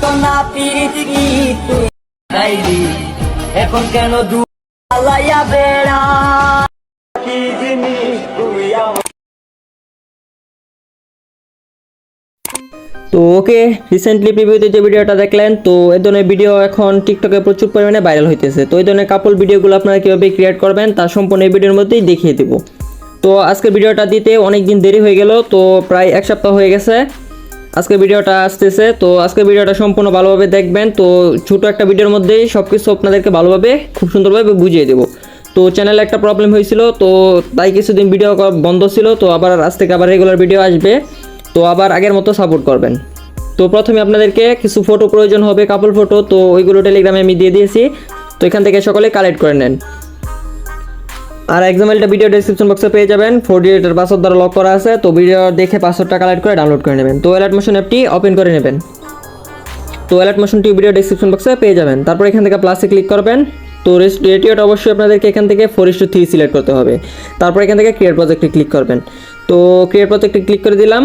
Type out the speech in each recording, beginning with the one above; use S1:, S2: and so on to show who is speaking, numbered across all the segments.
S1: তো না পিরিতি কি তুই গাইলি এখন কেন দুলাইয়া বেড়া কি জিনিস তুই আমার।
S2: তো ওকে, রিসেন্টলি প্রিভিউতে যে ভিডিওটা দেখলেন, তো এই ধরনের ভিডিও এখন টিকটকে প্রচুর পরিমাণে ভাইরাল হইতেছে। তো এই ধরনের কাপল ভিডিওগুলো আপনারা কীভাবে ক্রিয়েট করবেন তার সম্পূর্ণ এই ভিডিওর মধ্যেই দেখিয়ে দেবো। তো আজকের ভিডিওটা দিতে অনেক দিন দেরি হয়ে গেল, তো প্রায় এক সপ্তাহ হয়ে গেছে আজকে ভিডিওটা আসতেছে। তো আজকে ভিডিওটা সম্পূর্ণ ভালোভাবে দেখবেন। তো ছোটো একটা ভিডিওর মধ্যেই সব কিছু আপনাদেরকে ভালোভাবে খুব সুন্দরভাবে বুঝিয়ে দেবো। তো চ্যানেলে একটা প্রবলেম হয়েছিল, তো তাই কিছুদিন ভিডিও বন্ধ ছিল। তো আবার আজ থেকে আবার রেগুলার ভিডিও আসবে, তো আবার আগের মতো সাপোর্ট করবেন। তো প্রথমে আপনাদেরকে কিছু ফটো প্রয়োজন হবে, কাপল ফটো। তো ওইগুলো টেলিগ্রামে আমি দিয়ে দিয়েছি, তো এখান থেকে সকলে কালেক্ট করে নেন। আর এক্সাম্পলটা ভিডিও ডেসক্রিপশন বক্সে পেয়ে যাবেন, 48 পাসওয়ার্ড দ্বারা লক করা আছে। তো ভিডিও দেখে পাসওয়ার্ডটা কালেক্ট করে ডাউনলোড করে নেবেন। তো অ্যালার্ট মোশন অ্যাপটি ওপেন করে নেবেন। তো অ্যালার্ট মোশনটি ভিডিও ডেসক্রিপশন বক্সে পেয়ে যাবেন। তারপর এখান থেকে প্লাসে ক্লিক করবেন। তো রেটিওটা অবশ্যই আপনাদেরকে এখান থেকে 4:3 সিলেক্ট করতে হবে। তারপর এখান থেকে ক্রিয়েট প্রজেক্টে ক্লিক করবেন। তো ক্রিয়েট প্রজেক্টে ক্লিক করে দিলাম।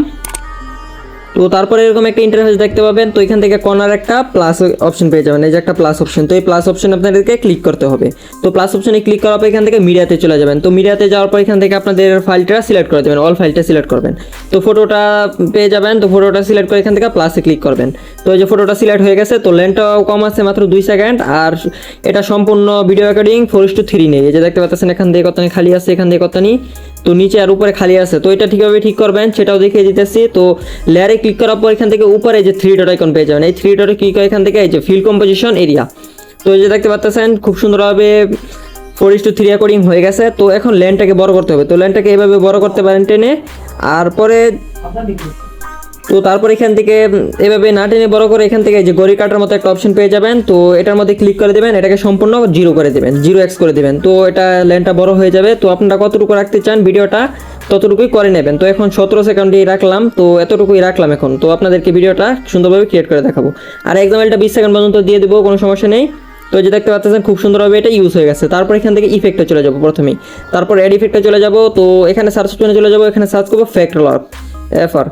S2: তো তারপরে এরকম একটা ইন্টারফেস দেখতে পাবেন। তো এখান থেকে কর্নার একটা প্লাস অপশন পেয়ে যাবেন, এই যে একটা প্লাস অপশন। তো এই প্লাস অপশন আপনাদেরকে ক্লিক করতে হবে। তো প্লাস অপশনে ক্লিক করার পর এখান থেকে মিডিয়াতে চলে যাবেন। তো মিডিয়াতে যাওয়ার পর এখান থেকে আপনাদের ফাইলটা সিলেক্ট করে দেবেন, অল ফাইলটা সিলেক্ট করবেন। তো ফটোটা পেয়ে যাবেন। তো ফটোটা সিলেক্ট করে এখান থেকে প্লাসে ক্লিক করবেন। তো এই যে ফটোটা সিলেক্ট হয়ে গেছে। তো লেন্থটাও কম আছে, মাত্র 2 সেকেন্ড। আর এটা সম্পূর্ণ ভিডিও রেকর্ডিং 4:3 নেই, এই যে দেখতে পাচ্ছেন এখান থেকে কতখানি খালি আছে, এখান থেকে কতখানি, তো নিচে আর উপরে খালি আছে। তো এটা ঠিকভাবে ঠিক করবেন সেটাও দেখিয়ে দিতেছি। তো লেয়ারে ক্লিক করার পর এখান থেকে উপরে যে 3 ডট আইকন পেয়ে যাবেন, এই 3 ডটে ক্লিক করে এখান থেকে এই যে ফিল কম্পোজিশন এরিয়া। তো এই যে দেখতে পাচ্ছেন খুব সুন্দরভাবে 4:3 রেকর্ডিং হয়ে গেছে। তো এখন লেন্থটাকে বড় করতে হবে। তো লেন্থটাকে এভাবে বড় করতে পারেন টেনে, আর পরে তো তারপর এখান থেকে এভাবে না টেনে বড় করে এখান থেকে যে ঘড়ি কাটার মতো একটা অপশন পেয়ে যাবেন। তো এটার মধ্যে ক্লিক করে দেবেন, এটাকে সম্পূর্ণ 0 করে দেবেন, 0x করে দেবেন। তো এটা লেন্থটা বড় হয়ে যাবে। তো আপনারা কতটুকু রাখতে চান ভিডিওটা ততটুকুই করে নেবেন। তো এখন 17 সেকেন্ডই রাখলাম, তো এতটুকুই রাখলাম এখন। তো আপনাদেরকে ভিডিওটা সুন্দরভাবে ক্রিয়েট করে দেখাবো। আর এক্সাম্পলটা 20 সেকেন্ড পর্যন্ত দিয়ে দেবো, কোনো সমস্যা নেই। তো যে দেখতে পাচ্ছেন খুব সুন্দরভাবে এটা ইউজ হয়ে গেছে। তারপর এখান থেকে ইফেক্টে চলে যাবো প্রথমেই, তারপর অ্যাড ইফেক্টে চলে যাব। তো এখানে সার্চ অপশনে চলে যাবো, এখানে সার্চ করবো ফ্যাক্টরলার এফআর।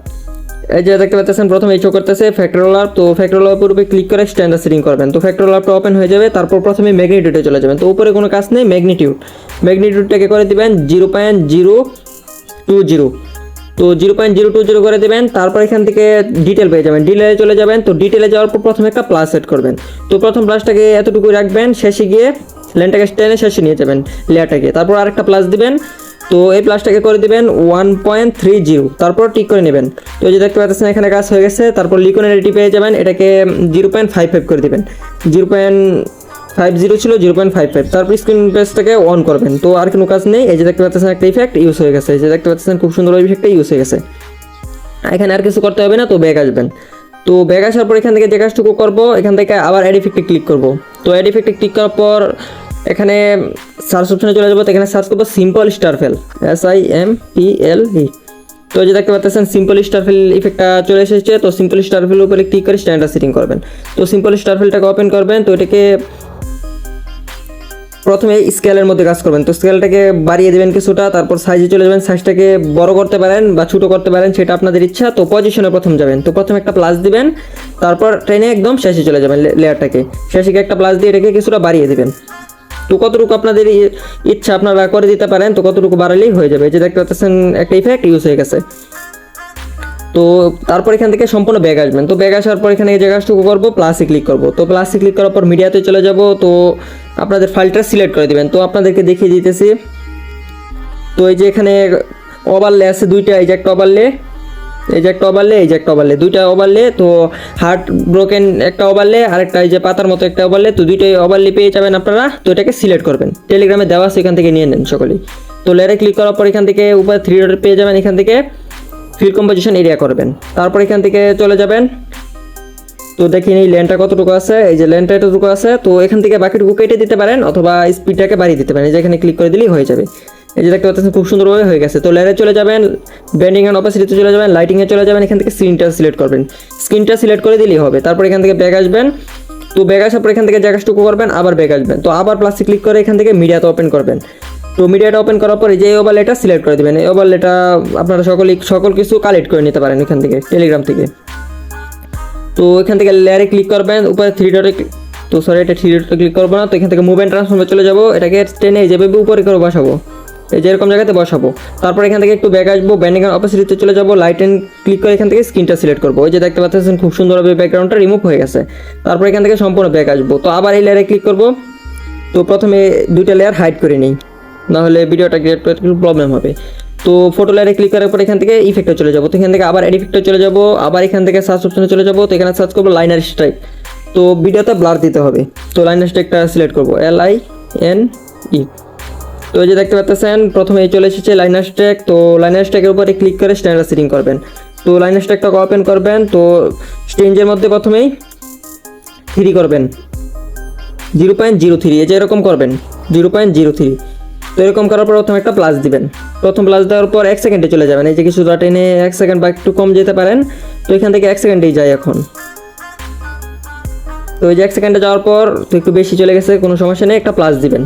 S2: এই যে দেখতে পাচ্ছেন প্রথমে শো করতেছে ফ্যাক্টরলার। তো ফ্যাক্টরলার উপরে ক্লিক করে স্ট্যান্ডার্ড সেটিং করবেন। তো ফ্যাক্টরলারটা ওপেন হয়ে যাবে। তারপর প্রথমে ম্যাগনিটিউডে চলে যাবেন। তো উপরে কোনো কাজ নেই, ম্যাগনিটিউডটাকে করে দিবেন 0.020। তো 0.020 করে দেবেন। তারপর এখান থেকে ডিটেল পেয়ে যাবেন, ডিটেলে চলে যাবেন। তো ডিটেলে যাওয়ার পর প্রথমে একটা প্লাস সেট করবেন। তো প্রথম প্লাসটাকে এতটুকু রাখবেন, শেষে গিয়ে লেনটাকে টেনে শেষে নিয়ে যাবেন লেয়ারটাকে। তারপর আরেকটা প্লাস দিবেন। তো এই প্লাসটাকে করে দিবেন 1.30, তারপর টিক করে নেবেন। তো যে দেখতে পাচ্ছেন এখানে কাজ হয়ে গেছে। তারপর লিকনের এটি পেয়ে যাবেন, এটাকে 0.55 করে দিবেন। 0.50 ছিল 0.55। তারপর স্ক্রিন পেজটাকে অন করবেন। তো আর কোনো কাজ নেই। এই যে দেখতে পাচ্ছেন একটা ইফেক্ট ইউজ হয়ে গেছে, এই যে দেখতে পাচ্ছেন খুব সুন্দর ইফেক্টটা ইউজ হয়ে গেছে। এখানে আর কিছু করতে হবে না। তো ব্যাক আসবেন। তো ব্যাক আসার পর এখান থেকে যে কাজটুকু করবো, এখান থেকে আবার অ্যাড ইফেক্টে ক্লিক করবো। তো অ্যাড ইফেক্টে ক্লিক করার পর এখানে সার্চ অপশনে চলে যাবো। তো এখানে সার্চ করবো সিম্পল স্টারফেল, SIMPLE। তো যে দেখতে পাচ্ছেন সিম্পল স্টারফেল ইফেক্টটা চলে এসেছে। তো সিম্পল স্টারফেল উপরে ক্লিক করে স্ট্যান্ডার্ড সেটিং করবেন। তো সিম্পল স্টারফেলটাকে ওপেন করবেন। তো এটাকে প্রথমে স্কেলের মধ্যে কাজ করবেন। তো স্কেলটাকে বাড়িয়ে দেবেন কিছুটা, তারপর সাইজে চলে যাবেন। সাইজটাকে বড় করতে পারেন বা ছোটো করতে পারেন, সেটা আপনাদের ইচ্ছা। তো পজিশনে প্রথম যাবেন। তো প্রথমে একটা প্লাস দিবেন, তারপর ট্রেনে একদম শেষে চলে যাবেন লেয়ারটাকে, শেষে একটা প্লাস দিয়ে এটাকে কিছুটা বাড়িয়ে দেবেন। তো কতটুকু আপনাদের ইচ্ছা আপনারা করে দিতে পারেন, তো কতটুকু বাড়ালেই হয়ে যাবে। যে দেখতে পাচ্ছেন একটা ইফেক্ট ইউজ হয়ে গেছে। তো তারপর এখান থেকে সম্পূর্ণ ব্যাগ আসবেন। তো ব্যাগ আসার পর এখানে যে কাজটুকু করবো, প্লাসে ক্লিক করবো। তো প্লাসে ক্লিক করার পর মিডিয়াতে চলে যাব। তো আপনাদের ফাইলটা সিলেক্ট করে দেবেন। তো আপনাদেরকে দেখিয়ে দিতেছি। তো এই যে এখানে ওভারলে আছে দুইটা, এই যে একটা ওভারলে, এই যে একটা ওভারলে, এই যে একটা ওভারলে, দুইটা ওভারলে। তো হার্ট ব্রোকেন একটা ওভারলে, আরেকটা এই যে পাতার মতো একটা ওভারলে। তো দুইটাই ওভারলে পেয়ে যাবেন আপনারা। তো এটাকে সিলেক্ট করবেন, টেলিগ্রামে দেওয়া আছে, এখান থেকে নিয়ে নেন সকলেই। তো লেয়ারে ক্লিক করার পর এখান থেকে উপরে 3 ডট পেয়ে যাবেন, এখান থেকে ফিল কম্পোজিশন এরিয়া করবেন। তারপর এখান থেকে চলে যাবেন। তো দেখেন এই লেনটা কতটুকু আছে, এই যে লেনটা এতটুকু আছে। তো এখান থেকে বাকিটুকু কেটে দিতে পারেন অথবা স্পিডটাকে বাড়িয়ে দিতে পারেন। এই যে এখানে ক্লিক করে দিলেই হয়ে যাবে। এই যে দেখতে পাচ্ছেন খুব সুন্দরভাবে হয়ে গেছে। তো লেয়ারে চলে যাবেন, ব্যান্ডিং অ্যান্ড অপাসিটিতে চলে যাবেন, লাইটিংয়ে চলে যাবেন। এখান থেকে স্ক্রিনটা সিলেক্ট করবেন, স্ক্রিনটা সিলেক্ট করে দিলেই হবে। তারপর এখান থেকে ব্যাক আসবেন। তো ব্যাক আসার পর এখান থেকে জায়গাটুকু করবেন, আবার ব্যাক আসবেন। তো আবার প্লাসে ক্লিক করে এখান থেকে মিডিয়াতে ওপেন করবেন। তো মিডিয়াটা ওপেন করার পর যে ওভারলেটা সিলেক্ট করে দেবেন। এই ওভারলেটা আপনারা সকল কিছু কালেক্ট করে নিতে পারেন এখান থেকে, টেলিগ্রাম থেকে। তো এখান থেকে লেয়ারে ক্লিক করবেন, উপরে থ্রি ডটে, তো সরি এটা থ্রি ডটে ক্লিক করবো না, তো এখান থেকে মুভ অ্যান্ড ট্রান্সফর্মে চলে যাবো, এটাকে টেনে যেভাবে উপরে করে বসাবো, এই যে এরকম জায়গাতে বসাবো। তারপর এখান থেকে একটু ব্যাক আসবো, ব্যান্ডিং এর অপোজিটে চলে যাবো, লাইট এন্ড ক্লিক করে এখান থেকে স্ক্রিনটা সিলেক্ট করবো। ওই যে দেখতে পাচ্ছেন খুব সুন্দরভাবে ব্যাকগ্রাউন্ডটা রিমুভ হয়ে গেছে। তারপর এখান থেকে সম্পূর্ণ ব্যাক আসবো, তো আবার এই লেয়ারে ক্লিক করবো। তো প্রথমে দুইটা লেয়ার হাইড করে নিই, নাহলে ভিডিওটা ক্রিয়েট করতে একটু প্রবলেম হবে। তো ফটো লেয়ারে ক্লিক করার পর এখান থেকে ইফেক্টে চলে যাবো, তো এখান থেকে আবার এড ইফেক্টে চলে যাবো, আবার এখান থেকে সার্চ অপশনে চলে যাবো, তো এখানে সার্চ করবো লাইনার স্ট্রাইক। তো ভিডিওতে ব্লার দিতে হবে, তো লাইনার স্ট্রাইকটা সিলেক্ট করবো, LINE। তো এই যে দেখতে পাচ্ছেন প্রথমে চলে এসেছে লাইনার স্ট্রাইক। তো লাইনার স্ট্রাইকের উপরে ক্লিক করে স্ট্যান্ডার্ড সেটিং করবেন। তো লাইনার স্ট্রাইকটাকে ওপেন করবেন, তো স্টেঞ্জের মধ্যে প্রথমেই 3 করবেন, 0.03, এই যে এরকম করবেন 0.03। তো এরকম করার পর প্রথমে একটা প্লাস দিবেন, প্রথম প্লাস দেওয়ার পর 1 সেকেন্ডে চলে যাবেন, এই যে কিছুটা টেনে 1 সেকেন্ড বা একটু কম যেতে পারেন। তো এখান থেকে 1 সেকেন্ডেই যায় এখন। তো এই যে 1 সেকেন্ডে যাওয়ার পর তো একটু বেশি চলে গেছে, কোনো সমস্যা নেই, একটা প্লাস দিবেন,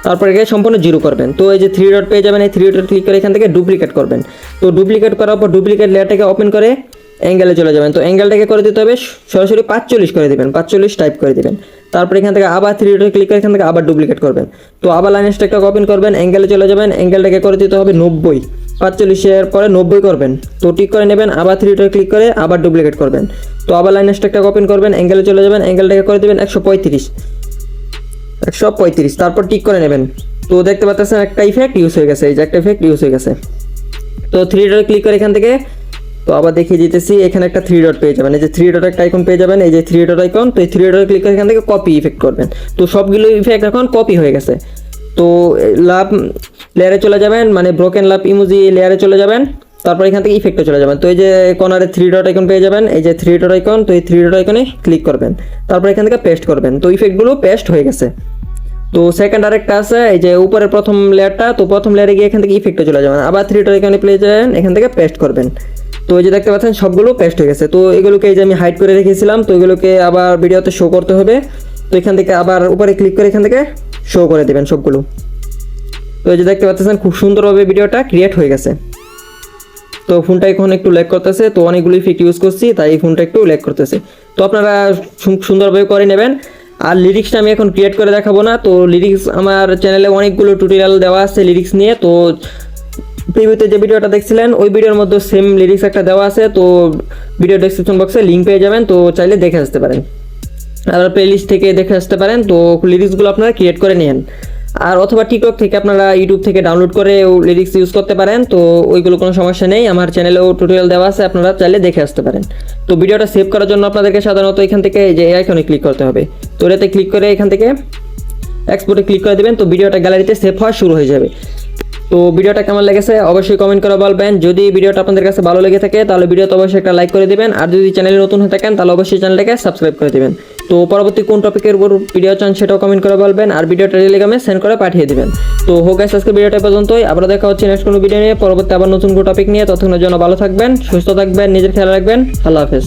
S2: তারপর একে সম্পূর্ণ 0 করবেন। তো এই যে 3 ডট পেয়ে যাবেন, এই 3 ডট ক্লিক করে এখান থেকে ডুপ্লিকেট করবেন। তো ডুপ্লিকেট করার পর ডুপ্লিকেট লেয়ারটাকে ওপেন করে অ্যাঙ্গেলে চলে যাবেন। তো অ্যাঙ্গেলটাকে করে দিতে হবে সরাসরি 45 করে দিবেন, 45 টাইপ করে দিবেন। তারপর এখান থেকে আবার 3 ডট ক্লিক করে এখান থেকে আবার ডুপ্লিকেট করবেন। তো আবার লাইন স্ট্রাইকটা ওপেন করবেন, অ্যাঙ্গেলে চলে যাবেন, অ্যাঙ্গেলটাকে করে দিতে হবে 90, 45 পরে 90 করবেন। তো টিক করে নেবেন, আবার 3 ডট ক্লিক করে আবার ডুপ্লিকেট করবেন। তো আবার লাইন স্ট্রাইকটা ওপেন করবেন, অ্যাঙ্গেলে চলে যাবেন, অ্যাঙ্গেলটাকে করে দিবেন 135, তারপর টিক করে নেবেন। তো দেখতে পাচ্ছেন একটা ইফেক্ট ইউজ হয়ে গেছে, এই যে একটা ইফেক্ট ইউজ হয়ে গেছে। তো 3 ডট ক্লিক করে এখান থেকে, তো আবার দেখিয়ে দিতেছি, এখানে একটা 3 ডট পেয়ে যাবেন, এই যে 3 ডট একটা আইকন পেয়ে যাবেন, এই যে 3 ডট আইকন। তো এই 3 ডট ক্লিক করে এখান থেকে কপি ইফেক্ট করবেন। তো সবগুলো ইফেক্ট এখন কপি হয়ে গেছে। তো লাভ লেয়ারে চলে যাবেন, মানে ব্রোকেন লাভ ইমোজি লেয়ারে চলে যাবেন, তারপর এখান থেকে ইফেক্টে চলে যাবেন। তো এই যে কর্নারে 3 ডট আইকন পেয়ে যাবেন, এই যে 3 ডট আইকন। তো এই 3 ডট আইকনে ক্লিক করবেন, তারপর এখান থেকে পেস্ট করবেন। তো ইফেক্টগুলো পেস্ট হয়ে গেছে। তো সেকেন্ড আরেকটা আছে, এই যে উপরের প্রথম লেয়ারটা, তো প্রথম লেয়ারে গিয়ে এখান থেকে ইফেক্টে চলে যাবেন, আবার 3 ডট আইকনে প্লে যাবেন, এখান থেকে পেস্ট করবেন। তো এই যে দেখতে পাচ্ছেন সবগুলো পেস্ট হয়ে গেছে। তো এগুলোকে এই যে আমি হাইড করে রেখেছিলাম, তো এগুলোকে আবার ভিডিওতে শো করতে হবে। তো এখান থেকে আবার উপরে ক্লিক করে এখান থেকে শো করে দেবেন সবগুলো। তো এই যে দেখতে পাচ্ছেন খুব সুন্দরভাবে ভিডিওটা ক্রিয়েট হয়ে গেছে। তো ফোনটা এখন একটু ল্যাগ করতেছে, তো অনেকগুলো ইফেক্ট ইউজ করছি তাই এই ফোনটা একটু ল্যাগ করতেছে। তো আপনারা সুন্দরভাবে করে নেবেন। আর লিরিক্সটা আমি এখন ক্রিয়েট করে দেখাবো না, তো লিরিক্স আমার চ্যানেলে অনেকগুলো টিউটোরিয়াল দেওয়া আছে লিরিক্স নিয়ে। তো প্রিভিউতে যে ভিডিওটা দেখছিলেন ওই ভিডিওর মধ্যে সেম লিরিক্স একটা দেওয়া আছে, তো ভিডিও ডেসক্রিপশন বক্সে লিঙ্ক পেয়ে যাবেন, তো চাইলে দেখে আসতে পারেন, আর প্লেলিস্ট থেকে দেখে আসতে পারেন। তো লিরিক্সগুলো আপনারা ক্রিয়েট করে নিন, আর অথবা টিকটক থেকে আপনারা ইউটিউব থেকে ডাউনলোড করে লিরিক্স ইউজ করতে পারেন। তো ওইগুলো কোনো সমস্যা নেই, আমার চ্যানেলেও টিউটোরিয়াল দেওয়া আছে, আপনারা চাইলে দেখে আসতে পারেন। তো ভিডিওটা সেভ করার জন্য আপনাদেরকে সাধারণত এখান থেকে যে আইকনে ক্লিক করতে হবে, তো এটাতে ক্লিক করে এখান থেকে এক্সপোর্টে ক্লিক করে দেবেন। তো ভিডিওটা গ্যালারিতে সেভ হওয়া শুরু হয়ে যাবে। তো ভিডিওটা কেমন লেগেছে অবশ্যই কমেন্ট করে বলবেন। যদি ভিডিওটা আপনাদের কাছে ভালো লেগে থাকে তাহলে ভিডিওতে অবশ্যই একটা লাইক করে দিবেন, আর যদি চ্যানেলে নতুন হয়ে থাকেন তাহলে অবশ্যই চ্যানেলটাকে সাবস্ক্রাইব করে দিবেন। তো পরবর্তী কোন টপিকের উপর ভিডিও চান সেটাও কমেন্ট করে বলবেন, আর ভিডিওটা টেলিগ্রামে সেন্ড করে পাঠিয়ে দিবেন। তো হোক গাইস, আজকে ভিডিওটা পর্যন্তই, আবার দেখা হচ্ছে নেক্সট কোনো ভিডিও নিয়ে, পরবর্তী আবার নতুন কোনো টপিক নিয়ে। ততক্ষণের জন্য ভালো থাকবেন, সুস্থ থাকবেন, নিজের খেয়াল রাখবেন। আল্লাহ হাফেজ।